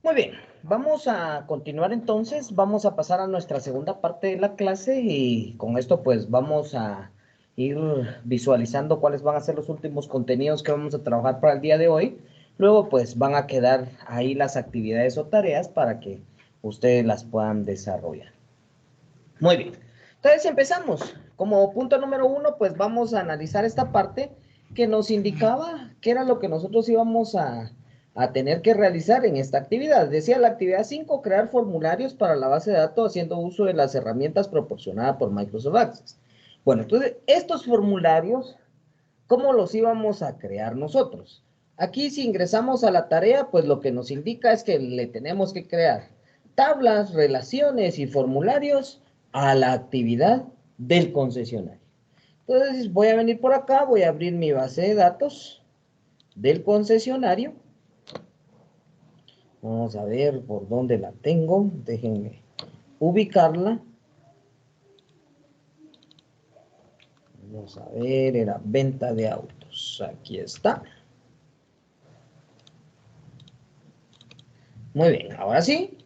Muy bien, vamos a continuar entonces, vamos a pasar a nuestra segunda parte de la clase y con esto pues vamos a ir visualizando cuáles van a ser los últimos contenidos que vamos a trabajar para el día de hoy. Luego pues van a quedar ahí las actividades o tareas para que ustedes las puedan desarrollar. Muy bien, entonces empezamos. Como punto número 1 pues vamos a analizar esta parte que nos indicaba qué era lo que nosotros íbamos a tener que realizar en esta actividad. Decía la actividad 5, crear formularios para la base de datos haciendo uso de las herramientas proporcionadas por Microsoft Access. Bueno, entonces estos formularios, ¿cómo los íbamos a crear nosotros? Aquí si ingresamos a la tarea, pues lo que nos indica es que le tenemos que crear tablas, relaciones y formularios a la actividad del concesionario. Entonces voy a venir por acá, voy a abrir mi base de datos del concesionario. Vamos a ver por dónde la tengo. Déjenme ubicarla. Vamos a ver, era venta de autos. Aquí está. Muy bien, ahora sí.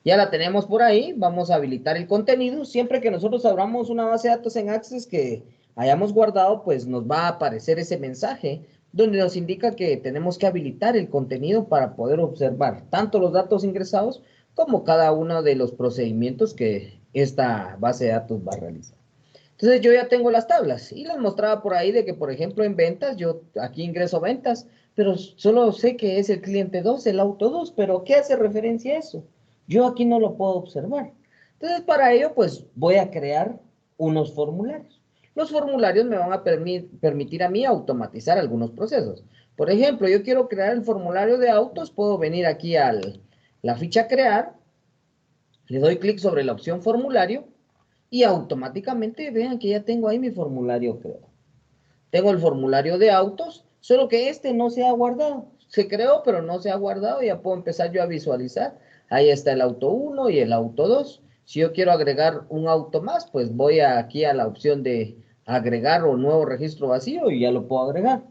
Ya la tenemos por ahí. Vamos a habilitar el contenido. Siempre que nosotros abramos una base de datos en Access que hayamos guardado, pues nos va a aparecer ese mensaje donde nos indica que tenemos que habilitar el contenido para poder observar tanto los datos ingresados como cada uno de los procedimientos que esta base de datos va a realizar. Entonces yo ya tengo las tablas y les mostraba por ahí de que, por ejemplo, en ventas, yo aquí ingreso ventas, pero solo sé que es el cliente 2, el auto 2, pero ¿qué hace referencia a eso? Yo aquí no lo puedo observar. Entonces para ello, pues voy a crear unos formularios. Los formularios me van a permitir a mí automatizar algunos procesos. Por ejemplo, yo quiero crear el formulario de autos, puedo venir aquí a la ficha crear, le doy clic sobre la opción formulario y automáticamente vean que ya tengo ahí mi formulario creado. Tengo el formulario de autos, solo que este no se ha guardado. Se creó, pero no se ha guardado. Ya puedo empezar yo a visualizar. Ahí está el auto 1 y el auto 2. Si yo quiero agregar un auto más, pues voy aquí a la opción de agregar o nuevo registro vacío y ya lo puedo agregar.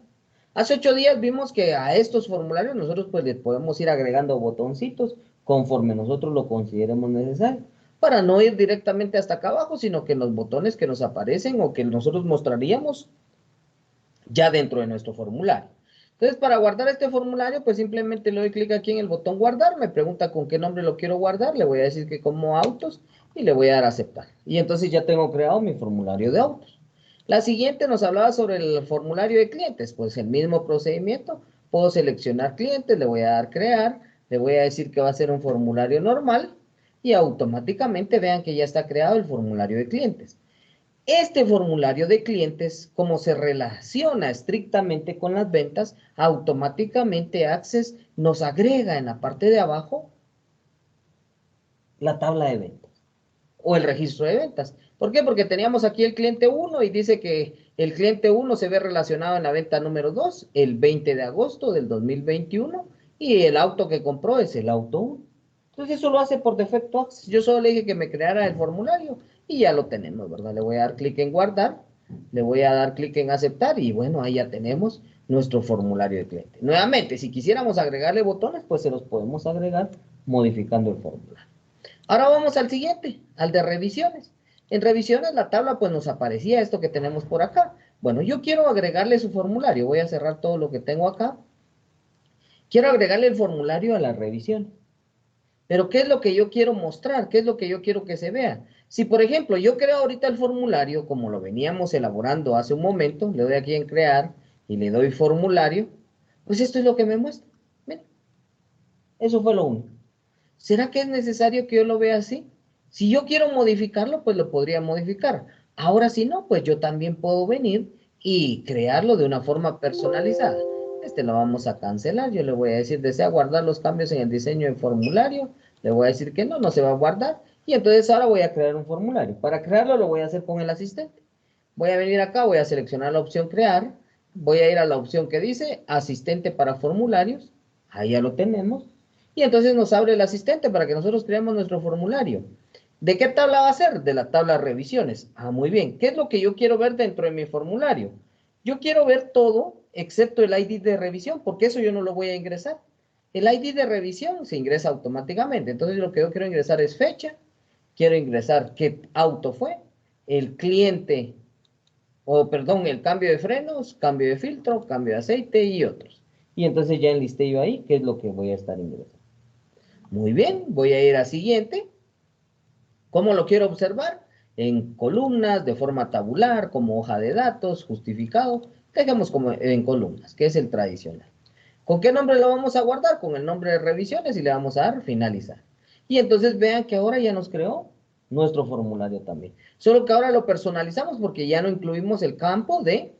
Hace 8 días vimos que a estos formularios nosotros pues les podemos ir agregando botoncitos conforme nosotros lo consideremos necesario, para no ir directamente hasta acá abajo, sino que los botones que nos aparecen o que nosotros mostraríamos ya dentro de nuestro formulario. Entonces, para guardar este formulario, pues simplemente le doy clic aquí en el botón guardar, me pregunta con qué nombre lo quiero guardar, le voy a decir que como autos y le voy a dar a aceptar. Y entonces ya tengo creado mi formulario de autos. La siguiente nos hablaba sobre el formulario de clientes, pues el mismo procedimiento, puedo seleccionar clientes, le voy a dar crear, le voy a decir que va a ser un formulario normal y automáticamente vean que ya está creado el formulario de clientes. Este formulario de clientes, como se relaciona estrictamente con las ventas, automáticamente Access nos agrega en la parte de abajo la tabla de ventas o el registro de ventas. ¿Por qué? Porque teníamos aquí el cliente 1 y dice que el cliente 1 se ve relacionado en la venta número 2 el 20 de agosto del 2021 y el auto que compró es el auto 1. Entonces eso lo hace por defecto Access. Yo solo le dije que me creara el formulario y ya lo tenemos, ¿verdad? Le voy a dar clic en guardar, le voy a dar clic en aceptar y bueno, ahí ya tenemos nuestro formulario de cliente. Nuevamente, si quisiéramos agregarle botones, pues se los podemos agregar modificando el formulario. Ahora vamos al siguiente, al de revisiones. En revisiones la tabla pues nos aparecía esto que tenemos por acá. Bueno, yo quiero agregarle su formulario. Voy a cerrar todo lo que tengo acá. Quiero agregarle el formulario a la revisión. Pero ¿qué es lo que yo quiero mostrar? ¿Qué es lo que yo quiero que se vea? Si, por ejemplo, yo creo ahorita el formulario, como lo veníamos elaborando hace un momento, le doy aquí en crear y le doy formulario, pues esto es lo que me muestra. Miren, eso fue lo único. ¿Será que es necesario que yo lo vea así? Si yo quiero modificarlo, pues lo podría modificar. Ahora si no, pues yo también puedo venir y crearlo de una forma personalizada. Este lo vamos a cancelar. Yo le voy a decir, desea guardar los cambios en el diseño del formulario. Le voy a decir que no, no se va a guardar. Y entonces ahora voy a crear un formulario. Para crearlo lo voy a hacer con el asistente. Voy a venir acá, voy a seleccionar la opción crear. Voy a ir a la opción que dice asistente para formularios. Ahí ya lo tenemos. Y entonces nos abre el asistente para que nosotros creemos nuestro formulario. ¿De qué tabla va a ser? De la tabla revisiones. Ah, muy bien. ¿Qué es lo que yo quiero ver dentro de mi formulario? Yo quiero ver todo excepto el ID de revisión, porque eso yo no lo voy a ingresar. El ID de revisión se ingresa automáticamente. Entonces lo que yo quiero ingresar es fecha, quiero ingresar qué auto fue, el cliente, o perdón, el cambio de frenos, cambio de filtro, cambio de aceite y otros. Y entonces ya enlisté yo ahí qué es lo que voy a estar ingresando. Muy bien, voy a ir a siguiente. ¿Cómo lo quiero observar? En columnas, de forma tabular, como hoja de datos, justificado. Dejemos como en columnas, que es el tradicional. ¿Con qué nombre lo vamos a guardar? Con el nombre de revisiones y le vamos a dar finalizar. Y entonces vean que ahora ya nos creó nuestro formulario también. Solo que ahora lo personalizamos porque ya no incluimos el campo de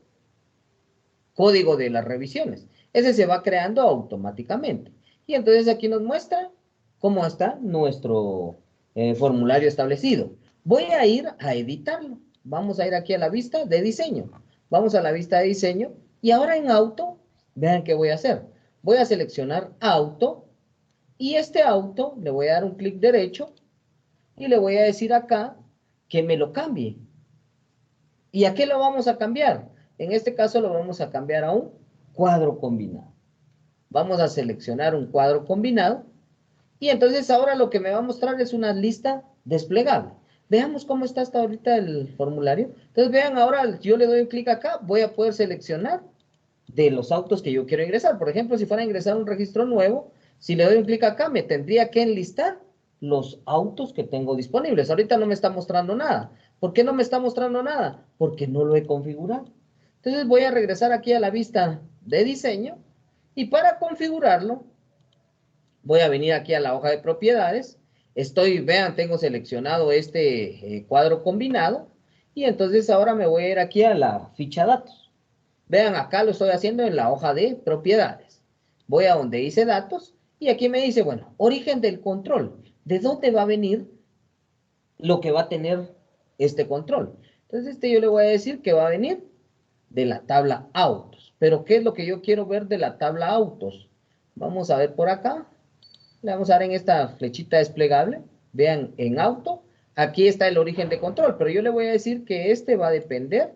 código de las revisiones. Ese se va creando automáticamente. Y entonces aquí nos muestra cómo está nuestro formulario establecido. Voy a ir a editarlo. Vamos a ir aquí a la vista de diseño. Vamos a la vista de diseño y ahora en auto, vean qué voy a hacer. Voy a seleccionar auto y este auto le voy a dar un clic derecho y le voy a decir acá que me lo cambie. ¿Y a qué lo vamos a cambiar? En este caso lo vamos a cambiar a un cuadro combinado. Vamos a seleccionar un cuadro combinado y entonces ahora lo que me va a mostrar es una lista desplegable. Veamos cómo está hasta ahorita el formulario. Entonces vean, ahora yo le doy un clic acá, voy a poder seleccionar de los autos que yo quiero ingresar. Por ejemplo, si fuera a ingresar un registro nuevo, si le doy un clic acá, me tendría que enlistar los autos que tengo disponibles. Ahorita no me está mostrando nada. ¿Por qué no me está mostrando nada? Porque no lo he configurado. Entonces voy a regresar aquí a la vista de diseño y para configurarlo voy a venir aquí a la hoja de propiedades. Vean, tengo seleccionado este cuadro combinado y entonces ahora me voy a ir aquí a la ficha datos. Vean, acá lo estoy haciendo en la hoja de propiedades. Voy a donde dice datos y aquí me dice, bueno, origen del control. ¿De dónde va a venir lo que va a tener este control? Entonces yo le voy a decir que va a venir de la tabla autos. Pero ¿qué es lo que yo quiero ver de la tabla autos? Vamos a ver por acá. Le vamos a dar en esta flechita desplegable. Vean, en auto, aquí está el origen de control, pero yo le voy a decir que este va a depender.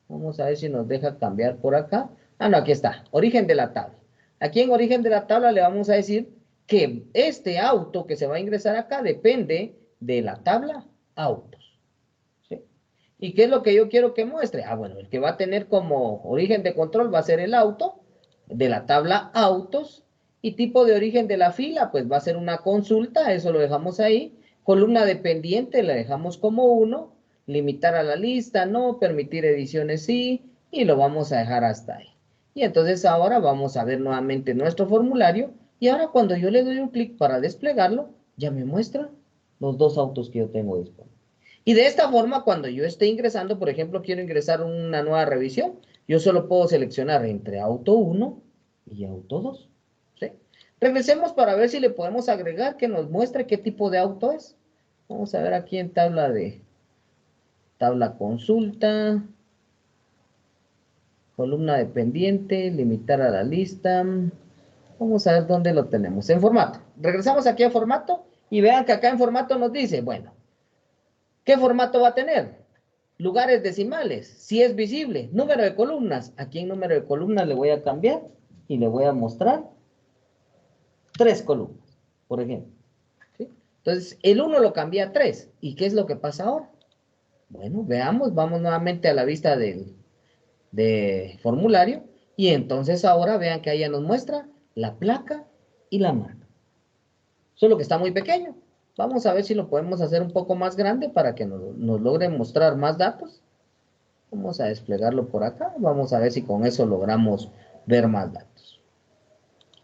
Vamos a ver si nos deja cambiar por acá. Ah, no, aquí está, origen de la tabla. Aquí en origen de la tabla le vamos a decir que este auto que se va a ingresar acá depende de la tabla autos. ¿Sí? ¿Y qué es lo que yo quiero que muestre? Ah, bueno, el que va a tener como origen de control va a ser el auto de la tabla autos y tipo de origen de la fila, pues va a ser una consulta, eso lo dejamos ahí. Columna dependiente la dejamos como 1, limitar a la lista, no, permitir ediciones sí, y lo vamos a dejar hasta ahí. Y entonces ahora vamos a ver nuevamente nuestro formulario y ahora cuando yo le doy un clic para desplegarlo, ya me muestra los dos autos que yo tengo disponibles. Y de esta forma, cuando yo esté ingresando, por ejemplo, quiero ingresar una nueva revisión, yo solo puedo seleccionar entre auto 1 y auto 2. ¿Sí? Regresemos para ver si le podemos agregar que nos muestre qué tipo de auto es. Vamos a ver aquí en tabla consulta, columna dependiente, limitar a la lista. Vamos a ver dónde lo tenemos. En formato. Regresamos aquí a formato y vean que acá en formato nos dice, bueno, ¿qué formato va a tener? Lugares decimales, si es visible. Número de columnas. Aquí en número de columnas le voy a cambiar y le voy a mostrar 3 columnas, por ejemplo. ¿Sí? Entonces, el 1 lo cambié a 3. ¿Y qué es lo que pasa ahora? Bueno, veamos, vamos nuevamente a la vista de formulario. Y entonces ahora vean que ahí ya nos muestra la placa y la marca. Solo que está muy pequeño. Vamos a ver si lo podemos hacer un poco más grande para que nos logre mostrar más datos. Vamos a desplegarlo por acá. Vamos a ver si con eso logramos ver más datos.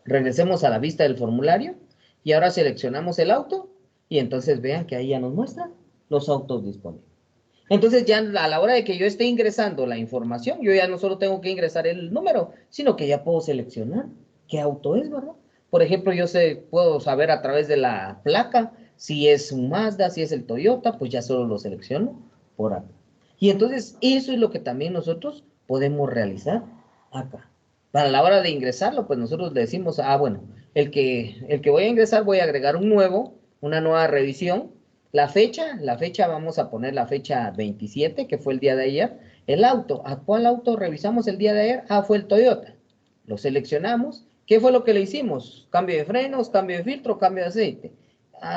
Regresemos a la vista del formulario y ahora seleccionamos el auto y entonces vean que ahí ya nos muestra los autos disponibles. Entonces ya a la hora de que yo esté ingresando la información, yo ya no solo tengo que ingresar el número, sino que ya puedo seleccionar qué auto es, ¿verdad? Por ejemplo, puedo saber a través de la placa si es un Mazda, si es el Toyota, pues ya solo lo selecciono por acá. Y entonces eso es lo que también nosotros podemos realizar acá. Para la hora de ingresarlo, pues nosotros le decimos, ah, bueno, el que voy a ingresar voy a agregar una nueva revisión. La fecha vamos a poner la fecha 27, que fue el día de ayer. El auto, ¿a cuál auto revisamos el día de ayer? Ah, fue el Toyota. Lo seleccionamos. ¿Qué fue lo que le hicimos? Cambio de frenos, cambio de filtro, cambio de aceite.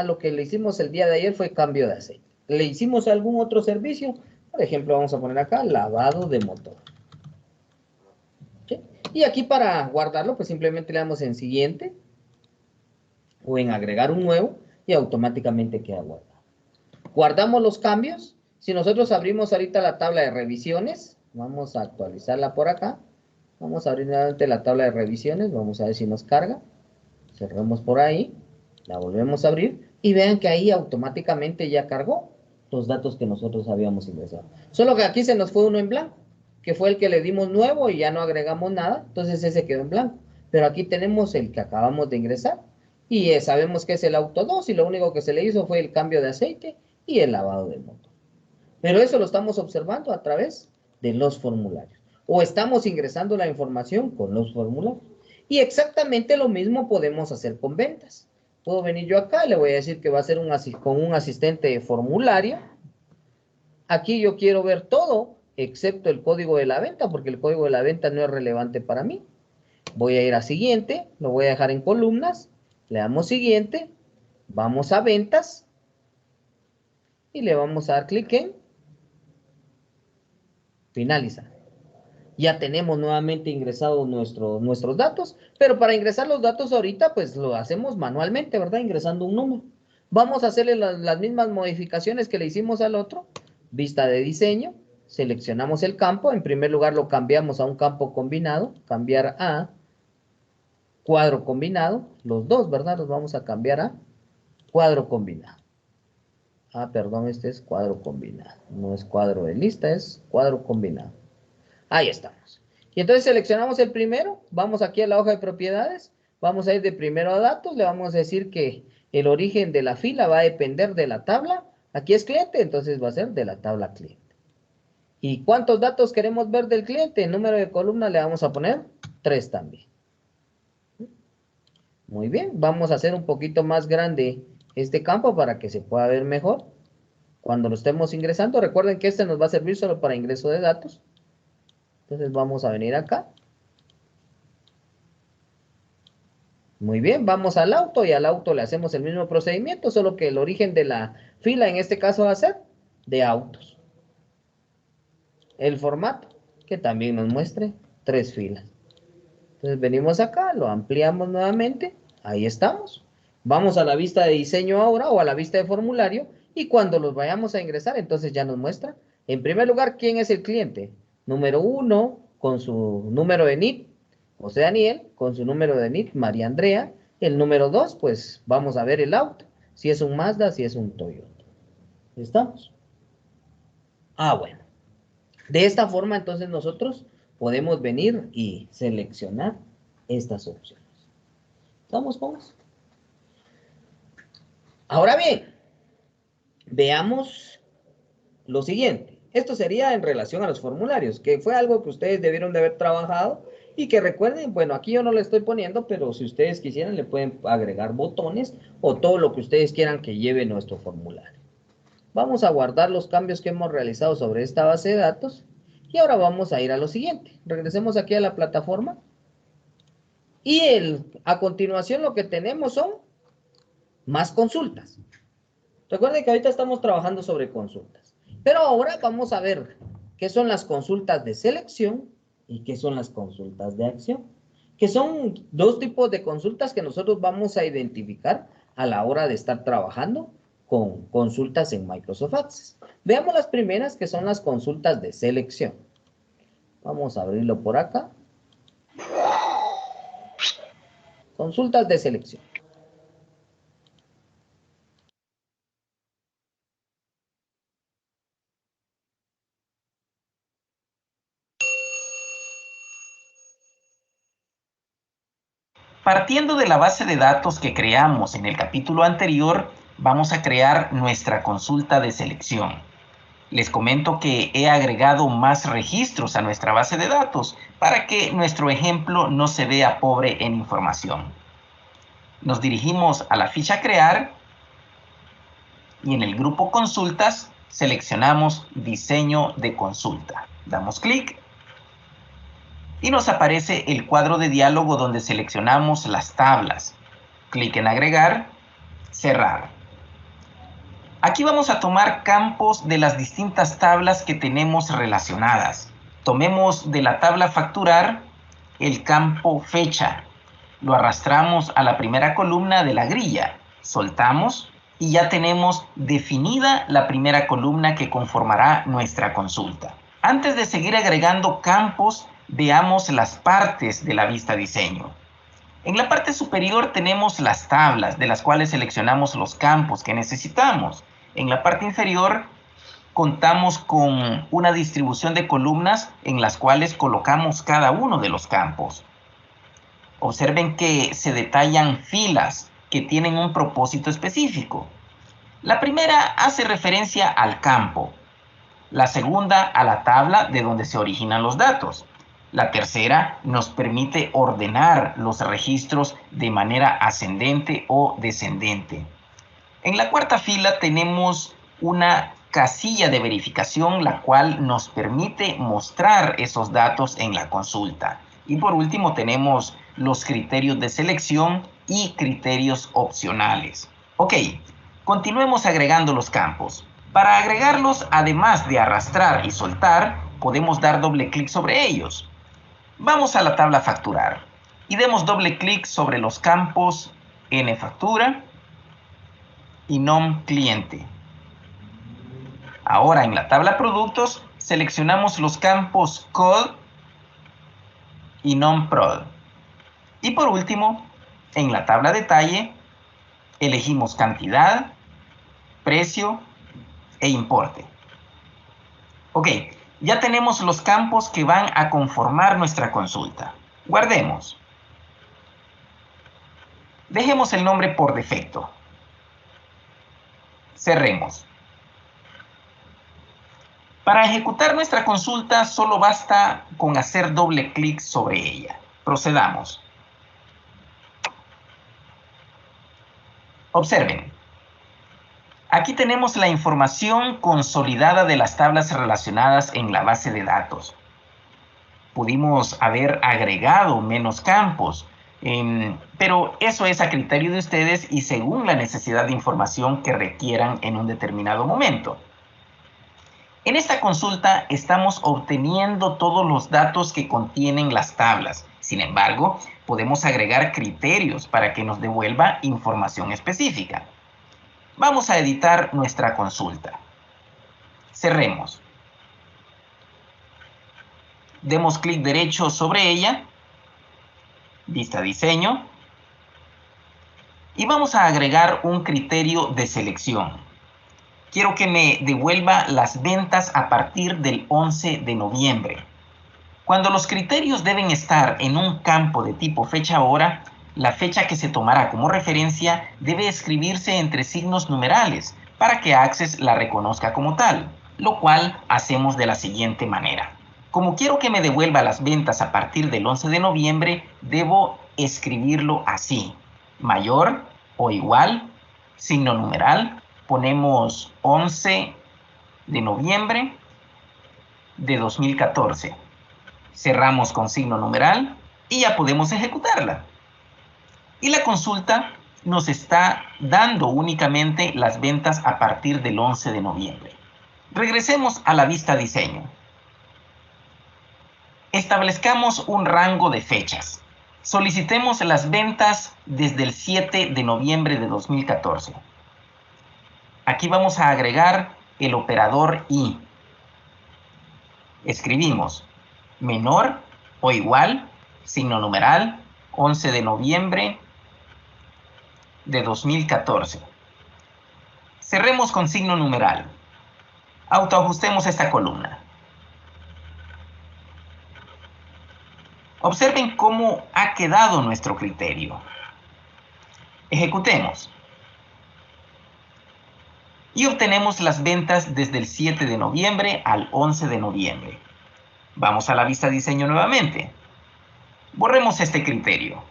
Lo que le hicimos el día de ayer fue cambio de aceite. ¿Le hicimos algún otro servicio? Por ejemplo, vamos a poner acá lavado de motor. ¿Sí? Y aquí para guardarlo, pues simplemente le damos en siguiente o en agregar un nuevo y automáticamente queda guardado. Guardamos los cambios. Si nosotros abrimos ahorita la tabla de revisiones, vamos a actualizarla por acá. Vamos a abrir nuevamente la tabla de revisiones, vamos a ver si nos carga. Cerramos por ahí, la volvemos a abrir y vean que ahí automáticamente ya cargó los datos que nosotros habíamos ingresado. Solo que aquí se nos fue uno en blanco, que fue el que le dimos nuevo y ya no agregamos nada, entonces ese quedó en blanco. Pero aquí tenemos el que acabamos de ingresar y sabemos que es el auto 2 y lo único que se le hizo fue el cambio de aceite y el lavado del motor. Pero eso lo estamos observando a través de los formularios. O estamos ingresando la información con los formularios. Y exactamente lo mismo podemos hacer con ventas. Puedo venir yo acá y le voy a decir que va a ser con un asistente de formulario. Aquí yo quiero ver todo, excepto el código de la venta, porque el código de la venta no es relevante para mí. Voy a ir a siguiente, lo voy a dejar en columnas, le damos siguiente, vamos a ventas y le vamos a dar clic en finalizar. Ya tenemos nuevamente ingresados nuestros datos, pero para ingresar los datos ahorita, pues lo hacemos manualmente, ¿verdad? Ingresando un número. Vamos a hacerle las mismas modificaciones que le hicimos al otro. Vista de diseño, seleccionamos el campo, en primer lugar lo cambiamos a un campo combinado, cambiar a cuadro combinado, los dos, ¿verdad? Los vamos a cambiar a cuadro combinado. Perdón, este es cuadro combinado, no es cuadro de lista, es cuadro combinado. Ahí estamos. Y entonces seleccionamos el primero, vamos aquí a la hoja de propiedades, vamos a ir de primero a datos, le vamos a decir que el origen de la fila va a depender de la tabla, aquí es cliente, entonces va a ser de la tabla cliente. ¿Y cuántos datos queremos ver del cliente? El número de columna le vamos a poner 3 también. Muy bien, vamos a hacer un poquito más grande este campo para que se pueda ver mejor. Cuando lo estemos ingresando, recuerden que este nos va a servir solo para ingreso de datos. Entonces vamos a venir acá. Muy bien, vamos al auto y al auto le hacemos el mismo procedimiento, solo que el origen de la fila en este caso va a ser de autos. El formato, que también nos muestre 3 filas. Entonces venimos acá, lo ampliamos nuevamente, ahí estamos. Vamos a la vista de diseño ahora o a la vista de formulario y cuando los vayamos a ingresar, entonces ya nos muestra, en primer lugar, quién es el cliente. Número 1 con su número de NIT, José Daniel, con su número de NIT, María Andrea. El número 2, pues vamos a ver el auto, si es un Mazda, si es un Toyota. ¿Estamos? Bueno. De esta forma, entonces, nosotros podemos venir y seleccionar estas opciones. ¿Estamos con eso? Ahora bien, veamos lo siguiente. Esto sería en relación a los formularios, que fue algo que ustedes debieron de haber trabajado y que recuerden, bueno, aquí yo no le estoy poniendo, pero si ustedes quisieran le pueden agregar botones o todo lo que ustedes quieran que lleve nuestro formulario. Vamos a guardar los cambios que hemos realizado sobre esta base de datos y ahora vamos a ir a lo siguiente. Regresemos aquí a la plataforma y a continuación lo que tenemos son más consultas. Recuerden que ahorita estamos trabajando sobre consultas. Pero ahora vamos a ver qué son las consultas de selección y qué son las consultas de acción. Que son 2 tipos de consultas que nosotros vamos a identificar a la hora de estar trabajando con consultas en Microsoft Access. Veamos las primeras que son las consultas de selección. Vamos a abrirlo por acá. Consultas de selección. Partiendo de la base de datos que creamos en el capítulo anterior, vamos a crear nuestra consulta de selección. Les comento que he agregado más registros a nuestra base de datos para que nuestro ejemplo no se vea pobre en información. Nos dirigimos a la ficha Crear y en el grupo Consultas seleccionamos Diseño de consulta. Damos clic y nos aparece el cuadro de diálogo donde seleccionamos las tablas. Clic en agregar, cerrar. Aquí vamos a tomar campos de las distintas tablas que tenemos relacionadas. Tomemos de la tabla facturar el campo fecha. Lo arrastramos a la primera columna de la grilla. Soltamos y ya tenemos definida la primera columna que conformará nuestra consulta. Antes de seguir agregando campos, veamos las partes de la vista diseño. En la parte superior tenemos las tablas, de las cuales seleccionamos los campos que necesitamos. En la parte inferior contamos con una distribución de columnas en las cuales colocamos cada uno de los campos. Observen que se detallan filas que tienen un propósito específico. La primera hace referencia al campo, la segunda a la tabla de donde se originan los datos. La tercera nos permite ordenar los registros de manera ascendente o descendente. En la cuarta fila tenemos una casilla de verificación, la cual nos permite mostrar esos datos en la consulta. Y por último tenemos los criterios de selección y criterios opcionales. Ok, continuemos agregando los campos. Para agregarlos, además de arrastrar y soltar, podemos dar doble clic sobre ellos. Vamos a la tabla facturar y demos doble clic sobre los campos N factura y NOM cliente. Ahora en la tabla productos seleccionamos los campos COD y NOM prod. Y por último, en la tabla detalle elegimos cantidad, precio e importe. Ok, ya tenemos los campos que van a conformar nuestra consulta. Guardemos. Dejemos el nombre por defecto. Cerremos. Para ejecutar nuestra consulta solo basta con hacer doble clic sobre ella. Procedamos. Observen. Aquí tenemos la información consolidada de las tablas relacionadas en la base de datos. Pudimos haber agregado menos campos, pero eso es a criterio de ustedes y según la necesidad de información que requieran en un determinado momento. En esta consulta estamos obteniendo todos los datos que contienen las tablas. Sin embargo, podemos agregar criterios para que nos devuelva información específica. Vamos a editar nuestra consulta. Cerremos. Demos clic derecho sobre ella, vista diseño, y vamos a agregar un criterio de selección. Quiero que me devuelva las ventas a partir del 11 de noviembre. Cuando los criterios deben estar en un campo de tipo fecha-hora, la fecha que se tomará como referencia debe escribirse entre signos numerales para que Access la reconozca como tal, lo cual hacemos de la siguiente manera. Como quiero que me devuelva las ventas a partir del 11 de noviembre, debo escribirlo así. Mayor o igual, signo numeral, ponemos 11 de noviembre de 2014. Cerramos con signo numeral y ya podemos ejecutarla. Y la consulta nos está dando únicamente las ventas a partir del 11 de noviembre. Regresemos a la vista diseño. Establezcamos un rango de fechas. Solicitemos las ventas desde el 7 de noviembre de 2014. Aquí vamos a agregar el operador y. Escribimos menor o igual, signo numeral, 11 de noviembre de 2014. Cerremos con signo numeral. Autoajustemos esta columna. Observen cómo ha quedado nuestro criterio. Ejecutemos. Y obtenemos las ventas desde el 7 de noviembre al 11 de noviembre. Vamos a la vista diseño nuevamente. Borremos este criterio.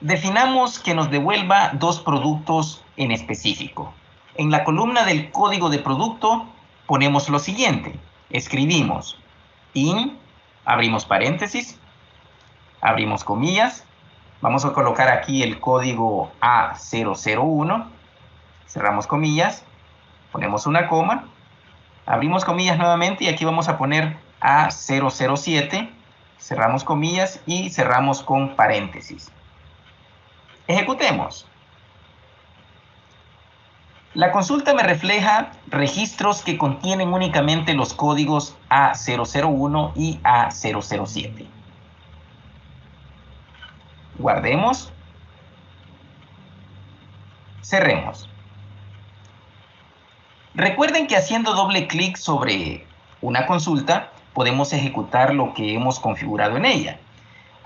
Definamos que nos devuelva dos productos en específico. En la columna del código de producto ponemos lo siguiente. Escribimos in, abrimos paréntesis, abrimos comillas, vamos a colocar aquí el código A001, cerramos comillas, ponemos una coma, abrimos comillas nuevamente y aquí vamos a poner A007, cerramos comillas y cerramos con paréntesis. Ejecutemos. La consulta me refleja registros que contienen únicamente los códigos A001 y A007. Guardemos. Cerremos. Recuerden que haciendo doble clic sobre una consulta, podemos ejecutar lo que hemos configurado en ella.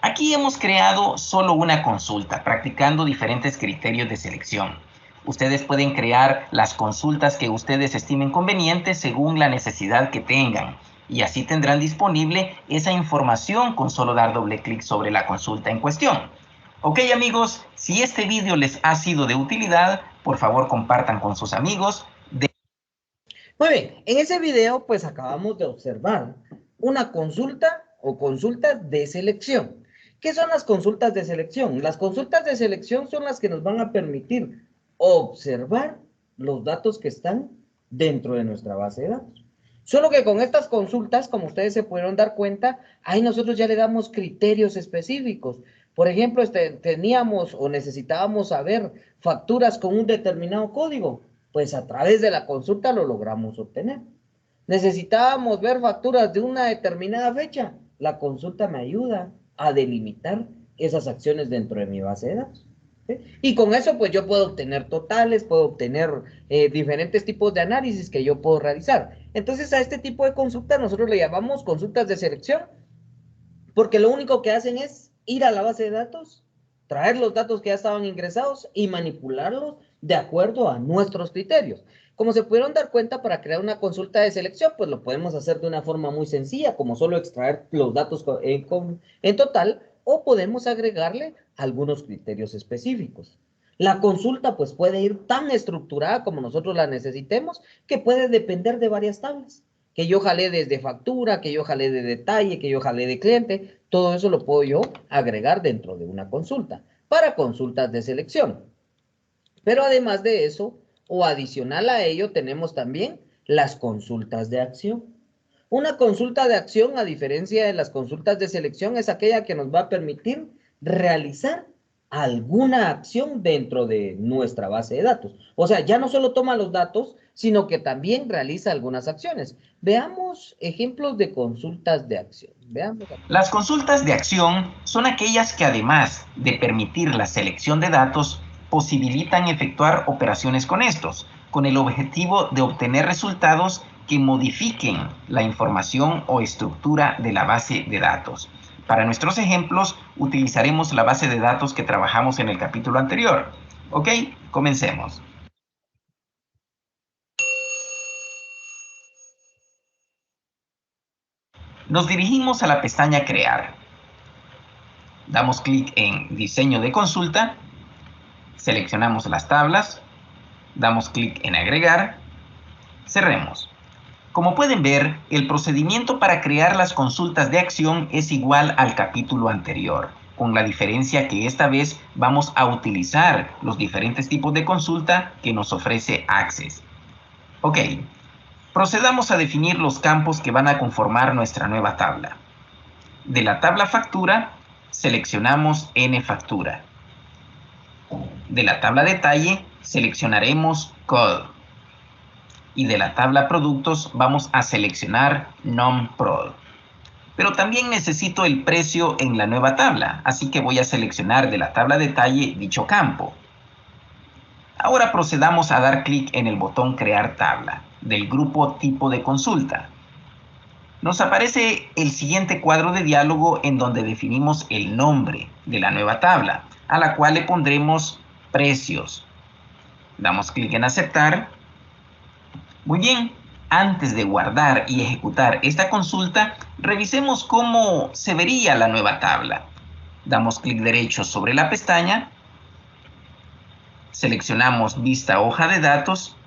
Aquí hemos creado solo una consulta, practicando diferentes criterios de selección. Ustedes pueden crear las consultas que ustedes estimen convenientes según la necesidad que tengan. Y así tendrán disponible esa información con solo dar doble clic sobre la consulta en cuestión. Ok, amigos, si este video les ha sido de utilidad, por favor compartan con sus amigos. Muy bien, en ese video pues acabamos de observar una consulta o consultas de selección. ¿Qué son las consultas de selección? Las consultas de selección son las que nos van a permitir observar los datos que están dentro de nuestra base de datos. Solo que con estas consultas, como ustedes se pudieron dar cuenta, ahí nosotros ya le damos criterios específicos. Por ejemplo, teníamos o necesitábamos saber facturas con un determinado código. Pues a través de la consulta lo logramos obtener. Necesitábamos ver facturas de una determinada fecha. La consulta me ayuda a delimitar esas acciones dentro de mi base de datos. ¿Sí? Y con eso, pues yo puedo obtener totales, puedo obtener diferentes tipos de análisis que yo puedo realizar. Entonces, a este tipo de consultas nosotros le llamamos consultas de selección, porque lo único que hacen es ir a la base de datos, traer los datos que ya estaban ingresados y manipularlos de acuerdo a nuestros criterios. Como se pudieron dar cuenta, para crear una consulta de selección, pues lo podemos hacer de una forma muy sencilla, como solo extraer los datos en total, o podemos agregarle algunos criterios específicos. La consulta pues puede ir tan estructurada como nosotros la necesitemos, que puede depender de varias tablas. Que yo jalé desde factura, que yo jalé de detalle, que yo jalé de cliente, todo eso lo puedo yo agregar dentro de una consulta, para consultas de selección. Pero además de eso, o adicional a ello, tenemos también las consultas de acción. Una consulta de acción, a diferencia de las consultas de selección, es aquella que nos va a permitir realizar alguna acción dentro de nuestra base de datos. O sea, ya no solo toma los datos, sino que también realiza algunas acciones. Veamos ejemplos de consultas de acción. Veamos. Las consultas de acción son aquellas que, además de permitir la selección de datos, posibilitan efectuar operaciones con estos, con el objetivo de obtener resultados que modifiquen la información o estructura de la base de datos. Para nuestros ejemplos, utilizaremos la base de datos que trabajamos en el capítulo anterior. Ok, comencemos. Nos dirigimos a la pestaña Crear. Damos clic en Diseño de consulta, seleccionamos las tablas, damos clic en Agregar, cerremos. Como pueden ver, el procedimiento para crear las consultas de acción es igual al capítulo anterior, con la diferencia que esta vez vamos a utilizar los diferentes tipos de consulta que nos ofrece Access. Ok, procedamos a definir los campos que van a conformar nuestra nueva tabla. De la tabla Factura, seleccionamos N-Factura. De la tabla Detalle, seleccionaremos Code. Y de la tabla Productos vamos a seleccionar Non-Prod. Pero también necesito el precio en la nueva tabla, así que voy a seleccionar de la tabla Detalle dicho campo. Ahora procedamos a dar clic en el botón Crear tabla del grupo Tipo de consulta. Nos aparece el siguiente cuadro de diálogo en donde definimos el nombre de la nueva tabla, a la cual le pondremos Precios. Damos clic en Aceptar. Muy bien, antes de guardar y ejecutar esta consulta, revisemos cómo se vería la nueva tabla. Damos clic derecho sobre la pestaña, seleccionamos Vista Hoja de Datos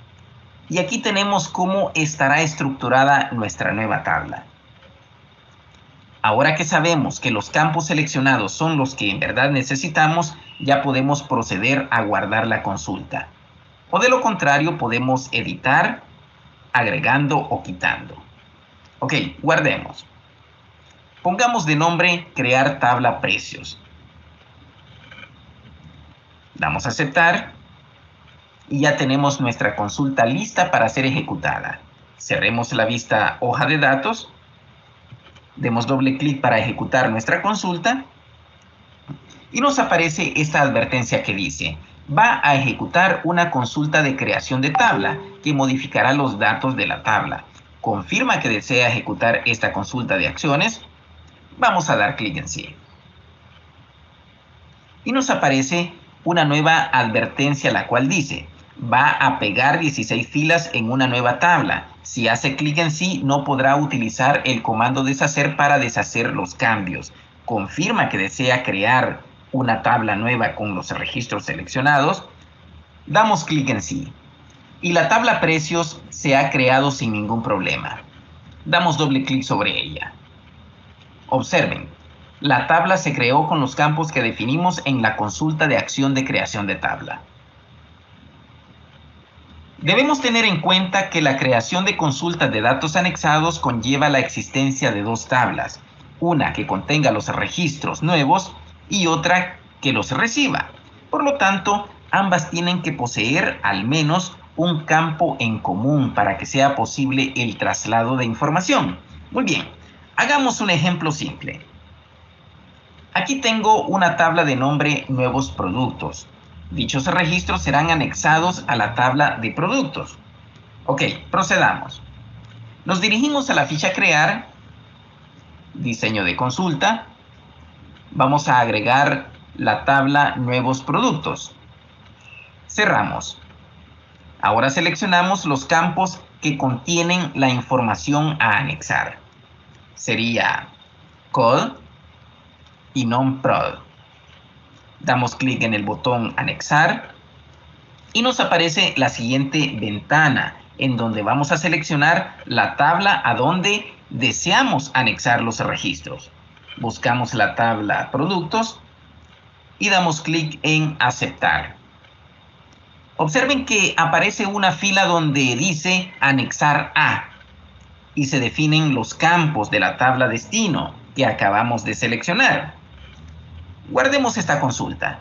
Y aquí tenemos cómo estará estructurada nuestra nueva tabla. Ahora que sabemos que los campos seleccionados son los que en verdad necesitamos, ya podemos proceder a guardar la consulta. O de lo contrario, podemos editar, agregando o quitando. Ok, guardemos. Pongamos de nombre crear tabla precios. Damos a aceptar y ya tenemos nuestra consulta lista para ser ejecutada. Cerremos la vista hoja de datos. Demos doble clic para ejecutar nuestra consulta y nos aparece esta advertencia que dice: va a ejecutar una consulta de creación de tabla que modificará los datos de la tabla. Confirma que desea ejecutar esta consulta de acciones. Vamos a dar clic en sí. Y nos aparece una nueva advertencia, la cual dice: va a pegar 16 filas en una nueva tabla. Si hace clic en sí, no podrá utilizar el comando deshacer para deshacer los cambios. Confirma que desea crear una tabla nueva con los registros seleccionados. Damos clic en sí. Y la tabla precios se ha creado sin ningún problema. Damos doble clic sobre ella. Observen, la tabla se creó con los campos que definimos en la consulta de acción de creación de tabla. Debemos tener en cuenta que la creación de consultas de datos anexados conlleva la existencia de dos tablas, una que contenga los registros nuevos y otra que los reciba. Por lo tanto, ambas tienen que poseer al menos un campo en común para que sea posible el traslado de información. Muy bien, hagamos un ejemplo simple. Aquí tengo una tabla de nombre nuevos productos. Dichos registros serán anexados a la tabla de productos. Ok, procedamos. Nos dirigimos a la ficha crear, diseño de consulta. Vamos a agregar la tabla nuevos productos. Cerramos. Ahora seleccionamos los campos que contienen la información a anexar. Sería code y non-prod. Damos clic en el botón anexar y nos aparece la siguiente ventana en donde vamos a seleccionar la tabla a donde deseamos anexar los registros. Buscamos la tabla productos y damos clic en aceptar. Observen que aparece una fila donde dice anexar a y se definen los campos de la tabla destino que acabamos de seleccionar. Guardemos esta consulta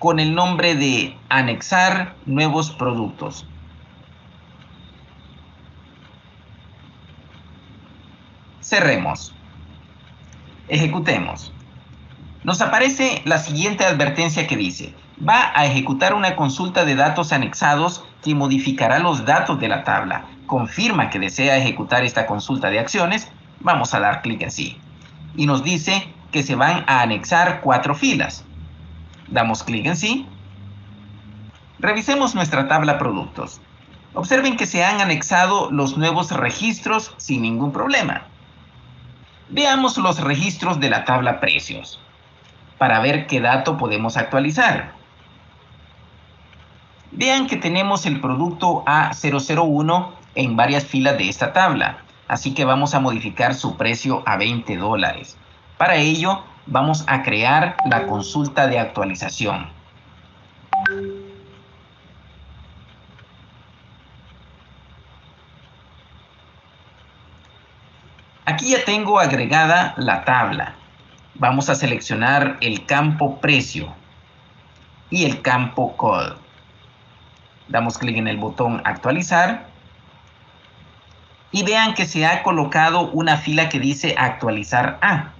con el nombre de anexar nuevos productos. Cerremos. Ejecutemos. Nos aparece la siguiente advertencia que dice: va a ejecutar una consulta de datos anexados que modificará los datos de la tabla. Confirma que desea ejecutar esta consulta de acciones. Vamos a dar clic en sí. Y nos dice que se van a anexar 4 filas. Damos clic en sí. Revisemos nuestra tabla productos. Observen que se han anexado los nuevos registros sin ningún problema. Veamos los registros de la tabla precios para ver qué dato podemos actualizar. Vean que tenemos el producto A001 en varias filas de esta tabla, así que vamos a modificar su precio a $20. Para ello, vamos a crear la consulta de actualización. Aquí ya tengo agregada la tabla. Vamos a seleccionar el campo precio y el campo code. Damos clic en el botón actualizar y vean que se ha colocado una fila que dice actualizar a.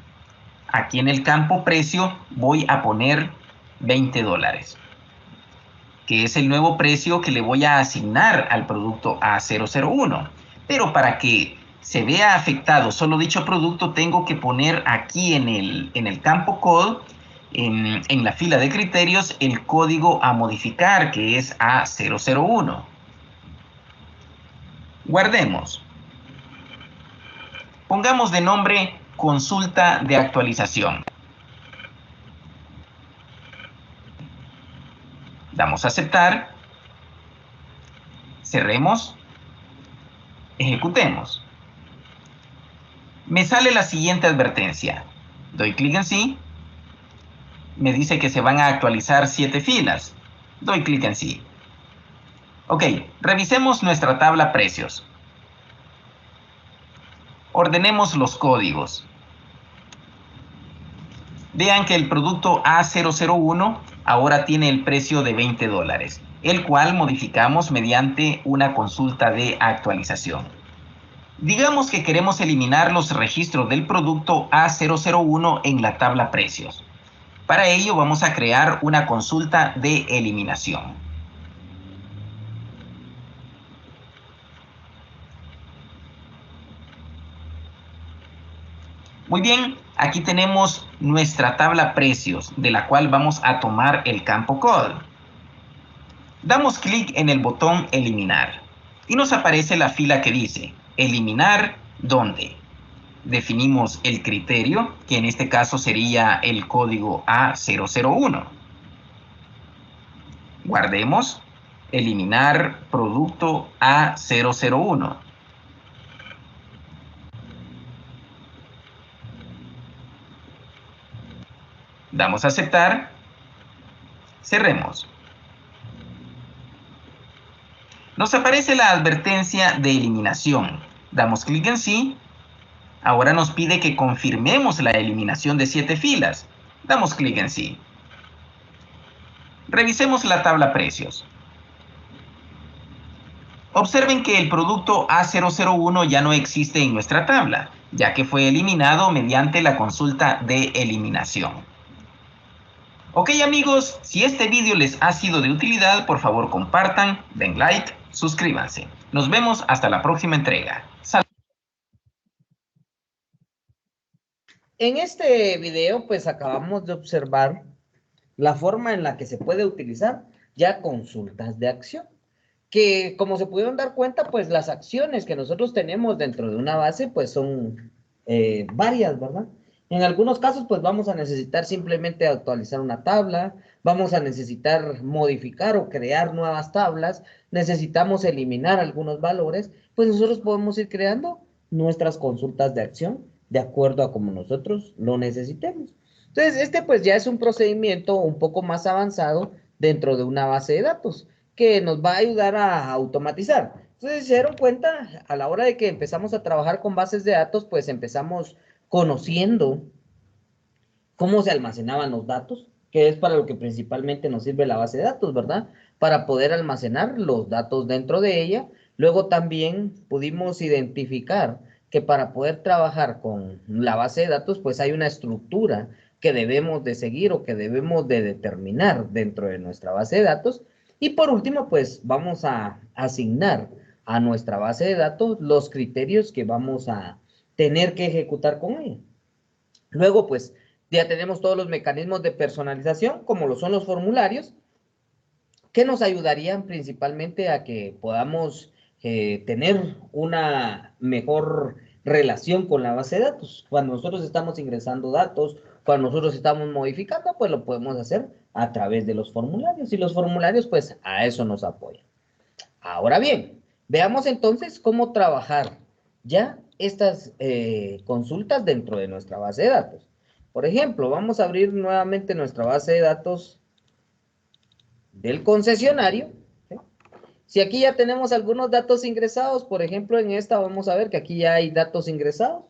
Aquí en el campo precio voy a poner $20, que es el nuevo precio que le voy a asignar al producto A001. Pero para que se vea afectado solo dicho producto, tengo que poner aquí en el campo code, en la fila de criterios, el código a modificar, que es A001. Guardemos. Pongamos de nombre consulta de actualización. Damos a aceptar. Cerremos, ejecutemos. Me sale la siguiente advertencia. Doy clic en sí. Me dice que se van a actualizar 7 filas. Doy clic en sí. Ok, revisemos nuestra tabla precios. Ordenemos los códigos. Vean que el producto A001 ahora tiene el precio de $20, el cual modificamos mediante una consulta de actualización. Digamos que queremos eliminar los registros del producto A001 en la tabla precios. Para ello vamos a crear una consulta de eliminación. Muy bien, aquí tenemos nuestra tabla precios, de la cual vamos a tomar el campo code. Damos clic en el botón eliminar y nos aparece la fila que dice eliminar dónde. Definimos el criterio, que en este caso sería el código A001. Guardemos, eliminar producto A001. Damos a aceptar, cerremos. Nos aparece la advertencia de eliminación. Damos clic en sí. Ahora nos pide que confirmemos la eliminación de 7 filas. Damos clic en sí. Revisemos la tabla precios. Observen que el producto A001 ya no existe en nuestra tabla, ya que fue eliminado mediante la consulta de eliminación. Ok amigos, si este vídeo les ha sido de utilidad, por favor compartan, den like, suscríbanse. Nos vemos hasta la próxima entrega. En este video, pues acabamos de observar la forma en la que se puede utilizar ya consultas de acción. Que como se pudieron dar cuenta, pues las acciones que nosotros tenemos dentro de una base, pues son varias, ¿verdad? En algunos casos, pues vamos a necesitar simplemente actualizar una tabla, vamos a necesitar modificar o crear nuevas tablas, necesitamos eliminar algunos valores, pues nosotros podemos ir creando nuestras consultas de acción de acuerdo a como nosotros lo necesitemos. Entonces, este pues ya es un procedimiento un poco más avanzado dentro de una base de datos que nos va a ayudar a automatizar. Entonces, se dieron cuenta, a la hora de que empezamos a trabajar con bases de datos, pues empezamos conociendo cómo se almacenaban los datos, que es para lo que principalmente nos sirve la base de datos, ¿verdad? Para poder almacenar los datos dentro de ella. Luego también pudimos identificar que para poder trabajar con la base de datos, pues hay una estructura que debemos de seguir o que debemos de determinar dentro de nuestra base de datos. Y por último, pues vamos a asignar a nuestra base de datos los criterios que vamos a tener que ejecutar con ella. Luego, pues, ya tenemos todos los mecanismos de personalización, como lo son los formularios, que nos ayudarían principalmente a que podamos tener una mejor relación con la base de datos. Cuando nosotros estamos ingresando datos, cuando nosotros estamos modificando, pues lo podemos hacer a través de los formularios. Y los formularios, pues, a eso nos apoyan. Ahora bien, veamos entonces cómo trabajar ya estas consultas dentro de nuestra base de datos. Por ejemplo, vamos a abrir nuevamente nuestra base de datos del concesionario. ¿Sí? Si aquí ya tenemos algunos datos ingresados, por ejemplo, en esta vamos a ver que aquí ya hay datos ingresados.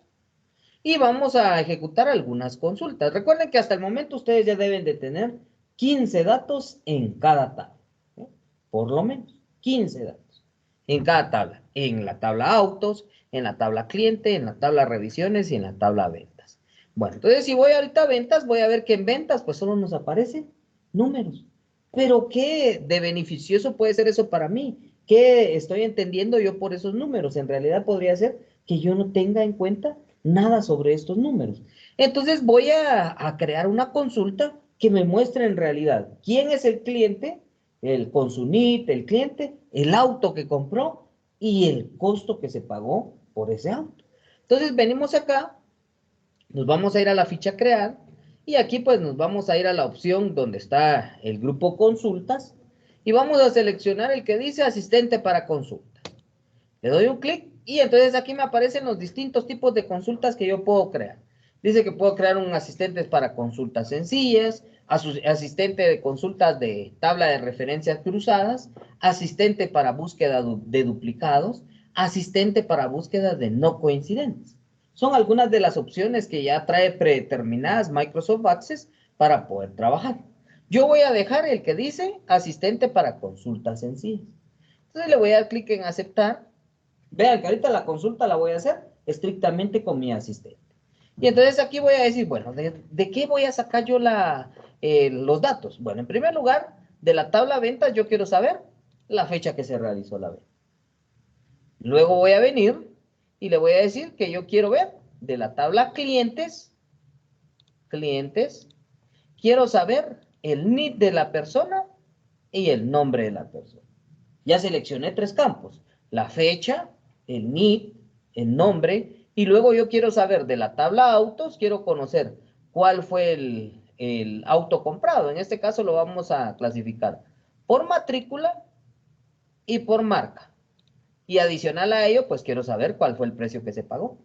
Y vamos a ejecutar algunas consultas. Recuerden que hasta el momento ustedes ya deben de tener 15 datos en cada tabla. ¿Sí? Por lo menos 15 datos en cada tabla. En la tabla autos, en la tabla cliente, en la tabla revisiones y en la tabla ventas. Bueno, entonces si voy ahorita a ventas, voy a ver que en ventas pues solo nos aparecen números. Pero ¿qué de beneficioso puede ser eso para mí? ¿Qué estoy entendiendo yo por esos números? En realidad podría ser que yo no tenga en cuenta nada sobre estos números. Entonces voy a crear una consulta que me muestre en realidad quién es el cliente, el consumit, el cliente, el auto que compró y el costo que se pagó por ese auto. Entonces venimos acá, nos vamos a ir a la ficha crear y aquí pues nos vamos a ir a la opción donde está el grupo consultas y vamos a seleccionar el que dice asistente para consultas. Le doy un clic y entonces aquí me aparecen los distintos tipos de consultas que yo puedo crear. Dice que puedo crear un asistente para consultas sencillas, asistente de consultas de tabla de referencias cruzadas, asistente para búsqueda de duplicados, asistente para búsqueda de no coincidentes. Son algunas de las opciones que ya trae predeterminadas Microsoft Access para poder trabajar. Yo voy a dejar el que dice asistente para consultas sencillas. Entonces le voy a dar clic en aceptar. Vean que ahorita la consulta la voy a hacer estrictamente con mi asistente. Y entonces aquí voy a decir, bueno, ¿de qué voy a sacar yo los datos? Bueno, en primer lugar, de la tabla ventas yo quiero saber la fecha que se realizó la venta. Luego voy a venir y le voy a decir que yo quiero ver de la tabla clientes, quiero saber el NID de la persona y el nombre de la persona. Ya seleccioné 3 campos, la fecha, el NID, el nombre, y luego yo quiero saber de la tabla autos, quiero conocer cuál fue el auto comprado. En este caso lo vamos a clasificar por matrícula y por marca. Y adicional a ello, pues quiero saber cuál fue el precio que se pagó.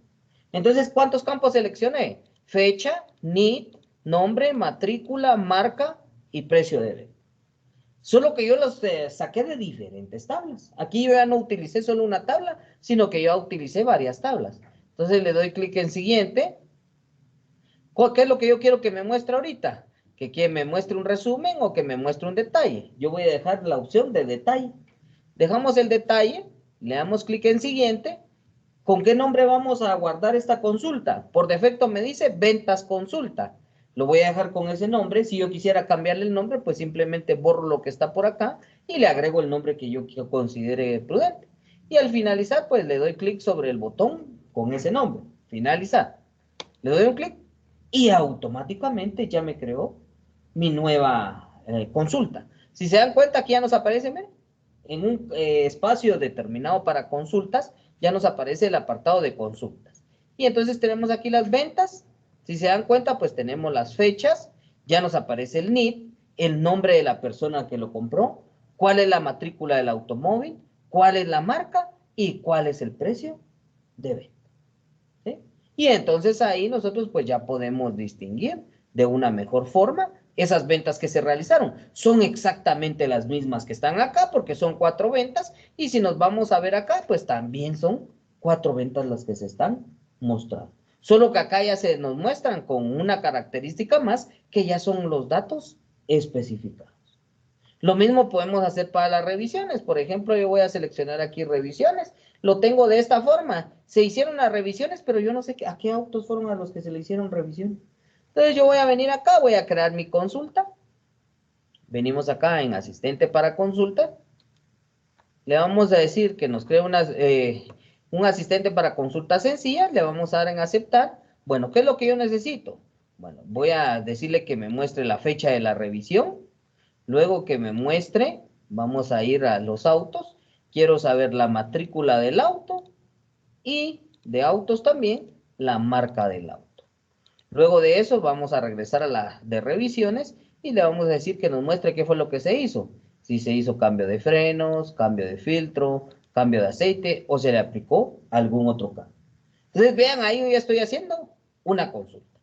Entonces, ¿cuántos campos seleccioné? Fecha, NID, nombre, matrícula, marca y precio de venta. Solo que yo los saqué de diferentes tablas. Aquí yo ya no utilicé solo una tabla, sino que yo utilicé varias tablas. Entonces le doy clic en siguiente. ¿Qué es lo que yo quiero que me muestre ahorita? Que me muestre un resumen o que me muestre un detalle. Yo voy a dejar la opción de detalle. Dejamos el detalle, le damos clic en siguiente. ¿Con qué nombre vamos a guardar esta consulta? Por defecto me dice ventas consulta. Lo voy a dejar con ese nombre. Si yo quisiera cambiarle el nombre, pues simplemente borro lo que está por acá y le agrego el nombre que yo considere prudente. Y al finalizar, pues le doy clic sobre el botón con ese nombre. Finalizar. Le doy un clic y automáticamente ya me creó mi nueva consulta. Si se dan cuenta, aquí ya nos aparece, miren, en un espacio determinado para consultas, ya nos aparece el apartado de consultas. Y entonces tenemos aquí las ventas. Si se dan cuenta, pues tenemos las fechas, ya nos aparece el NID, el nombre de la persona que lo compró, cuál es la matrícula del automóvil, cuál es la marca y cuál es el precio de venta. ¿Sí? Y entonces ahí nosotros pues ya podemos distinguir de una mejor forma esas ventas que se realizaron. Son exactamente las mismas que están acá porque son 4 ventas y si nos vamos a ver acá pues también son 4 ventas las que se están mostrando. Solo que acá ya se nos muestran con una característica más que ya son los datos especificados. Lo mismo podemos hacer para las revisiones. Por ejemplo, yo voy a seleccionar aquí revisiones. Lo tengo de esta forma. Se hicieron las revisiones, pero yo no sé a qué autos fueron a los que se le hicieron revisión. Entonces yo voy a venir acá, voy a crear mi consulta. Venimos acá en asistente para consulta. Le vamos a decir que nos cree un asistente para consultas sencillas. Le vamos a dar en aceptar. Bueno, ¿qué es lo que yo necesito? Bueno, voy a decirle que me muestre la fecha de la revisión. Luego que me muestre, vamos a ir a los autos. Quiero saber la matrícula del auto y de autos también la marca del auto. Luego de eso vamos a regresar a la de revisiones y le vamos a decir que nos muestre qué fue lo que se hizo. Si se hizo cambio de frenos, cambio de filtro, cambio de aceite o se le aplicó algún otro cambio. Entonces vean, ahí yo ya estoy haciendo una consulta.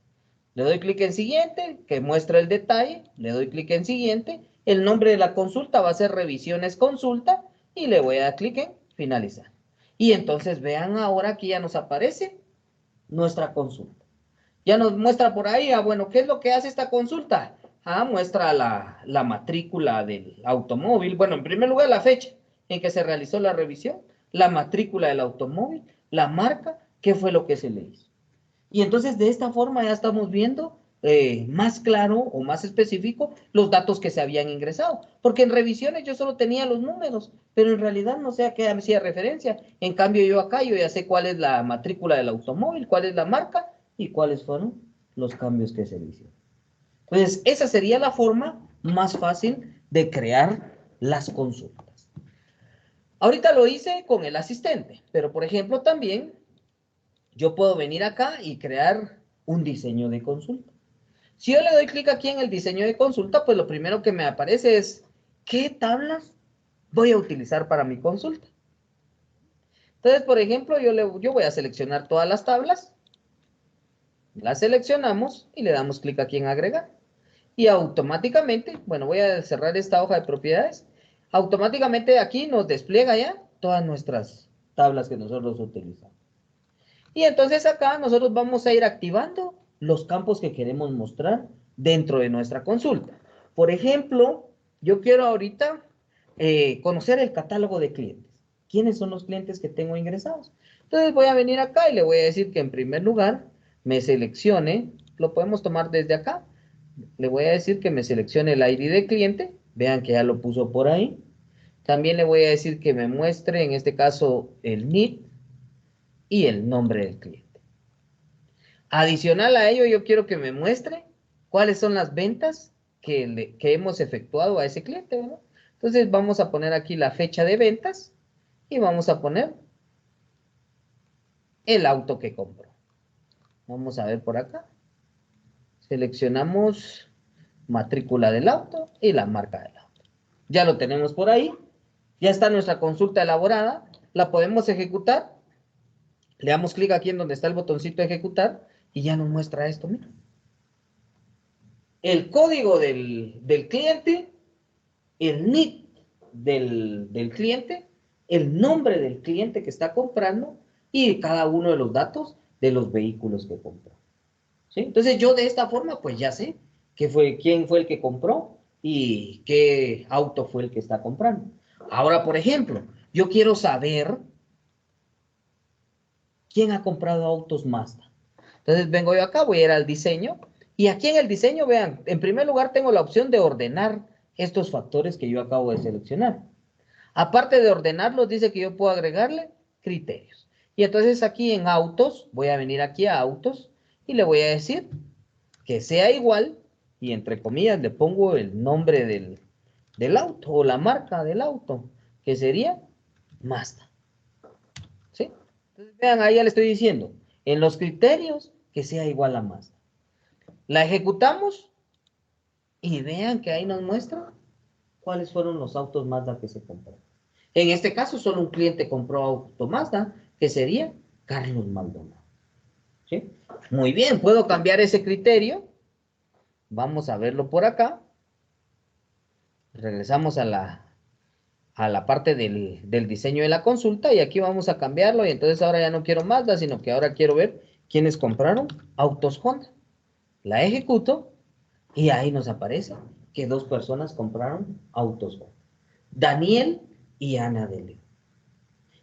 Le doy clic en siguiente, que muestra el detalle. Le doy clic en siguiente. El nombre de la consulta va a ser revisiones consulta y le voy a dar clic en finalizar. Y entonces vean ahora que ya nos aparece nuestra consulta. Ya nos muestra por ahí, bueno, ¿qué es lo que hace esta consulta? Muestra la matrícula del automóvil. Bueno, en primer lugar, la fecha en que se realizó la revisión, la matrícula del automóvil, la marca, qué fue lo que se le hizo. Y entonces de esta forma ya estamos viendo más claro o más específico los datos que se habían ingresado. Porque en revisiones yo solo tenía los números, pero en realidad no sé a qué hacía referencia. En cambio yo acá yo ya sé cuál es la matrícula del automóvil, cuál es la marca y cuáles fueron los cambios que se le hicieron. Entonces esa sería la forma más fácil de crear las consultas. Ahorita lo hice con el asistente, pero por ejemplo también yo puedo venir acá y crear un diseño de consulta. Si yo le doy clic aquí en el diseño de consulta, pues lo primero que me aparece es ¿qué tablas voy a utilizar para mi consulta? Entonces, por ejemplo, yo voy a seleccionar todas las tablas, las seleccionamos y le damos clic aquí en agregar. Y automáticamente, bueno, voy a cerrar esta hoja de propiedades, automáticamente aquí nos despliega ya todas nuestras tablas que nosotros utilizamos. Y entonces acá nosotros vamos a ir activando los campos que queremos mostrar dentro de nuestra consulta. Por ejemplo, yo quiero ahorita conocer el catálogo de clientes. ¿Quiénes son los clientes que tengo ingresados? Entonces voy a venir acá y le voy a decir que en primer lugar me seleccione, lo podemos tomar desde acá, le voy a decir que me seleccione el ID de cliente, vean que ya lo puso por ahí. También le voy a decir que me muestre, en este caso, el NID y el nombre del cliente. Adicional a ello, yo quiero que me muestre cuáles son las ventas que hemos efectuado a ese cliente, ¿no? Entonces vamos a poner aquí la fecha de ventas y vamos a poner el auto que compró. Vamos a ver por acá. Seleccionamos matrícula del auto y la marca del auto. Ya lo tenemos por ahí. Ya está nuestra consulta elaborada. La podemos ejecutar. Le damos clic aquí en donde está el botoncito de ejecutar y ya nos muestra esto. Mira. El código del cliente, el NID del cliente, el nombre del cliente que está comprando y cada uno de los datos de los vehículos que compró. ¿Sí? Entonces yo de esta forma pues ya sé quién fue el que compró y qué auto fue el que está comprando. Ahora, por ejemplo, yo quiero saber quién ha comprado autos Mazda. Entonces vengo yo acá, voy a ir al diseño y aquí en el diseño, vean, en primer lugar tengo la opción de ordenar estos factores que yo acabo de seleccionar. Aparte de ordenarlos, dice que yo puedo agregarle criterios. Y entonces aquí en autos, voy a venir aquí a autos y le voy a decir que sea igual y entre comillas le pongo el nombre del auto o la marca del auto, que sería Mazda. ¿Sí? Entonces vean, ahí ya le estoy diciendo, en los criterios que sea igual a Mazda. La ejecutamos y vean que ahí nos muestra cuáles fueron los autos Mazda que se compraron. En este caso, solo un cliente compró auto Mazda, que sería Carlos Maldonado. ¿Sí? Muy bien, puedo cambiar ese criterio. Vamos a verlo por acá. Regresamos a la parte del diseño de la consulta y aquí vamos a cambiarlo y entonces ahora ya no quiero Mazda, sino que ahora quiero ver quiénes compraron autos Honda. La ejecuto y ahí nos aparece que 2 personas compraron autos Honda. Daniel y Ana de León.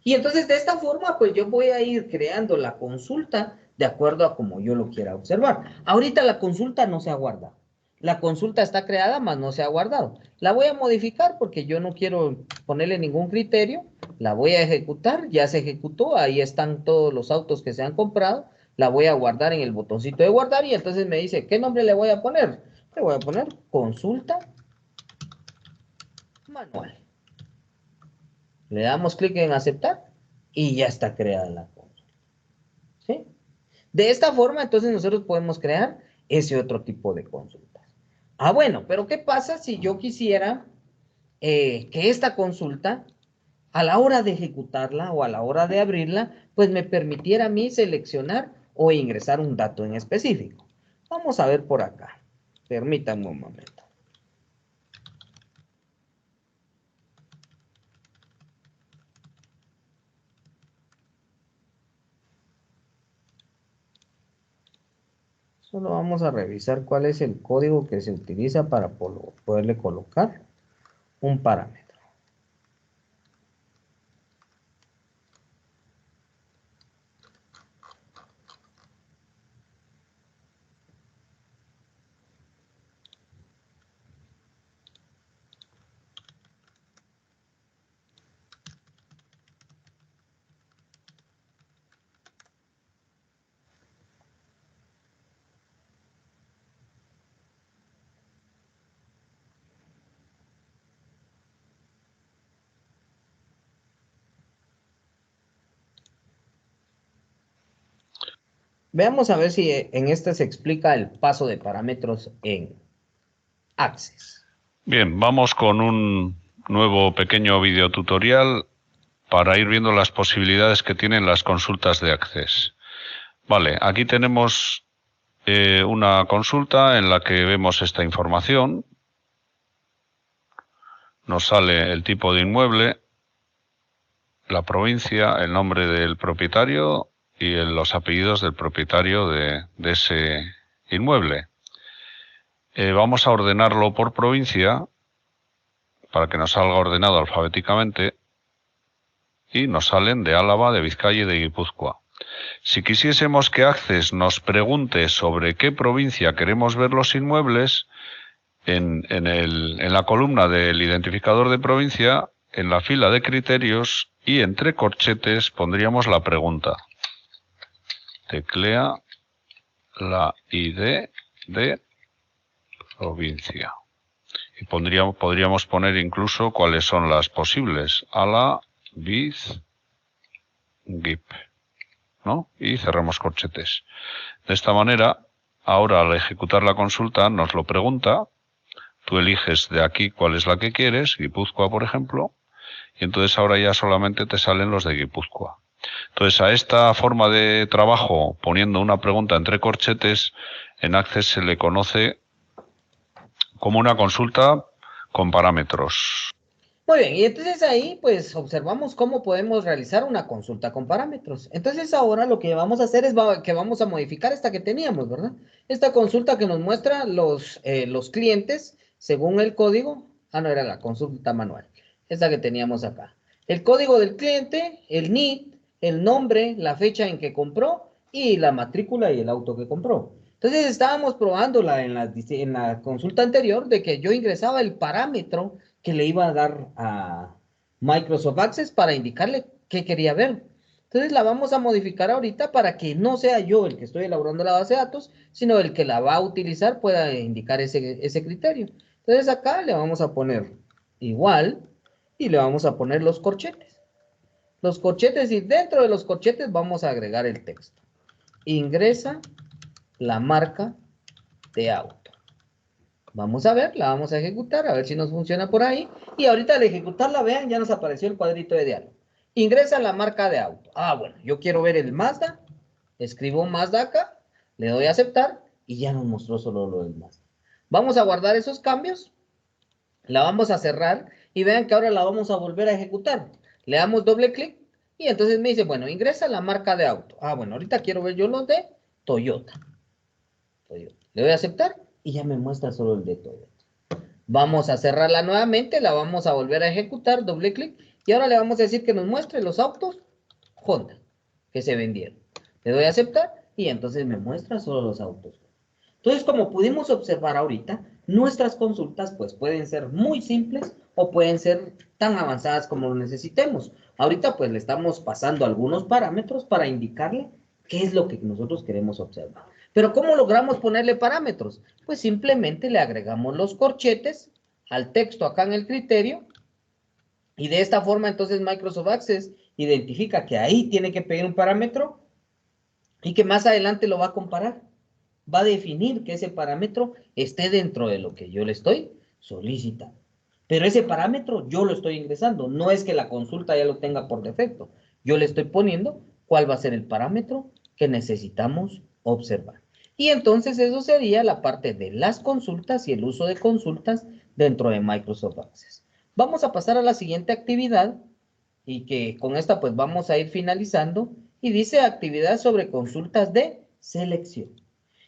Y entonces de esta forma, pues yo voy a ir creando la consulta de acuerdo a como yo lo quiera observar. Ahorita la consulta no se ha guardado. La consulta está creada, mas no se ha guardado. La voy a modificar porque yo no quiero ponerle ningún criterio. La voy a ejecutar, ya se ejecutó, ahí están todos los autos que se han comprado. La voy a guardar en el botoncito de guardar y entonces me dice, ¿qué nombre le voy a poner? Le voy a poner consulta manual. Le damos clic en aceptar y ya está creada la consulta. ¿Sí? De esta forma, entonces nosotros podemos crear ese otro tipo de consultas. Ah, bueno, pero ¿qué pasa si yo quisiera que esta consulta, a la hora de ejecutarla o a la hora de abrirla, pues me permitiera a mí seleccionar o ingresar un dato en específico? Vamos a ver por acá. Permítanme un momento. Solo vamos a revisar cuál es el código que se utiliza para poderle colocar un parámetro. Veamos a ver si en este se explica el paso de parámetros en Access. Bien, vamos con un nuevo pequeño videotutorial para ir viendo las posibilidades que tienen las consultas de Access. Vale, aquí tenemos una consulta en la que vemos esta información. Nos sale el tipo de inmueble, la provincia, el nombre del propietario y los apellidos del propietario de ese inmueble. Vamos a ordenarlo por provincia para que nos salga ordenado alfabéticamente y nos salen de Álava, de Vizcaya y de Guipúzcoa. Si quisiésemos que Access nos pregunte sobre qué provincia queremos ver los inmuebles, en la columna del identificador de provincia, en la fila de criterios y entre corchetes pondríamos la pregunta. Teclea la ID de provincia. Y podríamos poner incluso cuáles son las posibles. Ala, Viz, Gip, ¿no? Y cerramos corchetes. De esta manera, ahora al ejecutar la consulta nos lo pregunta. Tú eliges de aquí cuál es la que quieres, Guipúzcoa, por ejemplo, y entonces ahora ya solamente te salen los de Guipúzcoa. Entonces, a esta forma de trabajo, poniendo una pregunta entre corchetes, en Access se le conoce como una consulta con parámetros. Muy bien, y entonces ahí pues observamos cómo podemos realizar una consulta con parámetros. Entonces ahora lo que vamos a hacer es que vamos a modificar esta que teníamos, ¿verdad? Esta consulta que nos muestra los clientes según el código. Ah, no, era la consulta manual. Esta que teníamos acá. El código del cliente, el NID, el nombre, la fecha en que compró y la matrícula y el auto que compró. Entonces estábamos probándola en la consulta anterior de que yo ingresaba el parámetro que le iba a dar a Microsoft Access para indicarle qué quería ver. Entonces la vamos a modificar ahorita para que no sea yo el que estoy elaborando la base de datos, sino el que la va a utilizar pueda indicar ese criterio. Entonces acá le vamos a poner igual y le vamos a poner los corchetes. Los corchetes y dentro de los corchetes vamos a agregar el texto. Ingresa la marca de auto. Vamos a ver, la vamos a ejecutar, a ver si nos funciona por ahí. Y ahorita al ejecutarla, vean, ya nos apareció el cuadrito de diálogo. Ingresa la marca de auto. Ah, bueno, yo quiero ver el Mazda. Escribo Mazda acá, le doy a aceptar y ya nos mostró solo lo del Mazda. Vamos a guardar esos cambios. La vamos a cerrar y vean que ahora la vamos a volver a ejecutar. Le damos doble clic y entonces me dice, bueno, ingresa la marca de auto. Ah, bueno, ahorita quiero ver yo los de Toyota. Le doy a aceptar y ya me muestra solo el de Toyota. Vamos a cerrarla nuevamente, la vamos a volver a ejecutar, doble clic, y ahora le vamos a decir que nos muestre los autos Honda que se vendieron. Le doy a aceptar y entonces me muestra solo los autos. Entonces, como pudimos observar ahorita, nuestras consultas pues pueden ser muy simples o pueden ser tan avanzadas como lo necesitemos. Ahorita pues le estamos pasando algunos parámetros para indicarle qué es lo que nosotros queremos observar. Pero ¿cómo logramos ponerle parámetros? Pues simplemente le agregamos los corchetes al texto acá en el criterio y de esta forma entonces Microsoft Access identifica que ahí tiene que pedir un parámetro y que más adelante lo va a comparar. Va a definir que ese parámetro esté dentro de lo que yo le estoy solicitando. Pero ese parámetro yo lo estoy ingresando. No es que la consulta ya lo tenga por defecto. Yo le estoy poniendo cuál va a ser el parámetro que necesitamos observar. Y entonces eso sería la parte de las consultas y el uso de consultas dentro de Microsoft Access. Vamos a pasar a la siguiente actividad y que con esta pues vamos a ir finalizando y dice actividad sobre consultas de selección.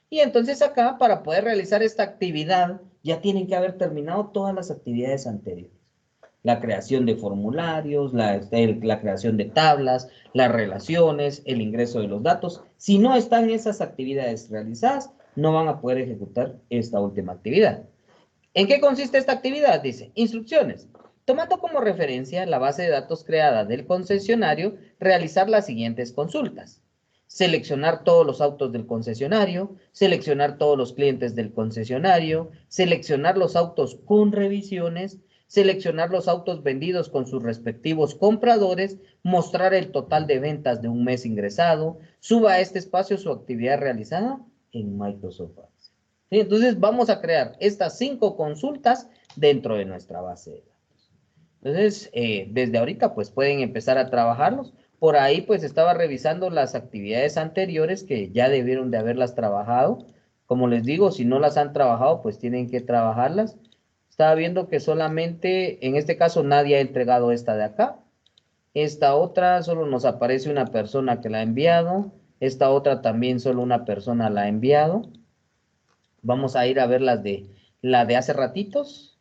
Y entonces acá, para poder realizar esta actividad, ya tienen que haber terminado todas las actividades anteriores. La creación de formularios, la creación de tablas, las relaciones, el ingreso de los datos. Si no están esas actividades realizadas, no van a poder ejecutar esta última actividad. ¿En qué consiste esta actividad? Dice, instrucciones. Tomando como referencia la base de datos creada del concesionario, realizar las siguientes consultas. Seleccionar todos los autos del concesionario, seleccionar todos los clientes del concesionario, seleccionar los autos con revisiones, seleccionar los autos vendidos con sus respectivos compradores, mostrar el total de ventas de un mes ingresado, suba a este espacio su actividad realizada en Microsoft Access. ¿Sí? Entonces vamos a crear estas 5 consultas dentro de nuestra base de datos. Entonces, desde ahorita pues pueden empezar a trabajarlos. Por ahí pues estaba revisando las actividades anteriores que ya debieron de haberlas trabajado. Como les digo, si no las han trabajado, pues tienen que trabajarlas. Estaba viendo que solamente, en este caso, nadie ha entregado esta de acá. Esta otra solo nos aparece una persona que la ha enviado. Esta otra también solo una persona la ha enviado. Vamos a ir a ver la de hace ratitos,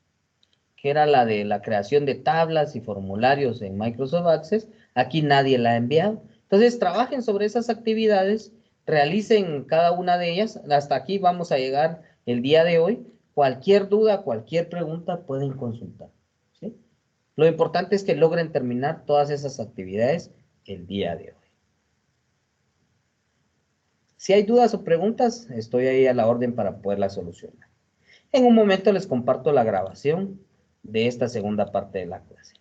que era la de la creación de tablas y formularios en Microsoft Access. Aquí nadie la ha enviado. Entonces, trabajen sobre esas actividades, realicen cada una de ellas. Hasta aquí vamos a llegar el día de hoy. Cualquier duda, cualquier pregunta pueden consultar, ¿sí? Lo importante es que logren terminar todas esas actividades el día de hoy. Si hay dudas o preguntas, estoy ahí a la orden para poderlas solucionar. En un momento les comparto la grabación de esta segunda parte de la clase.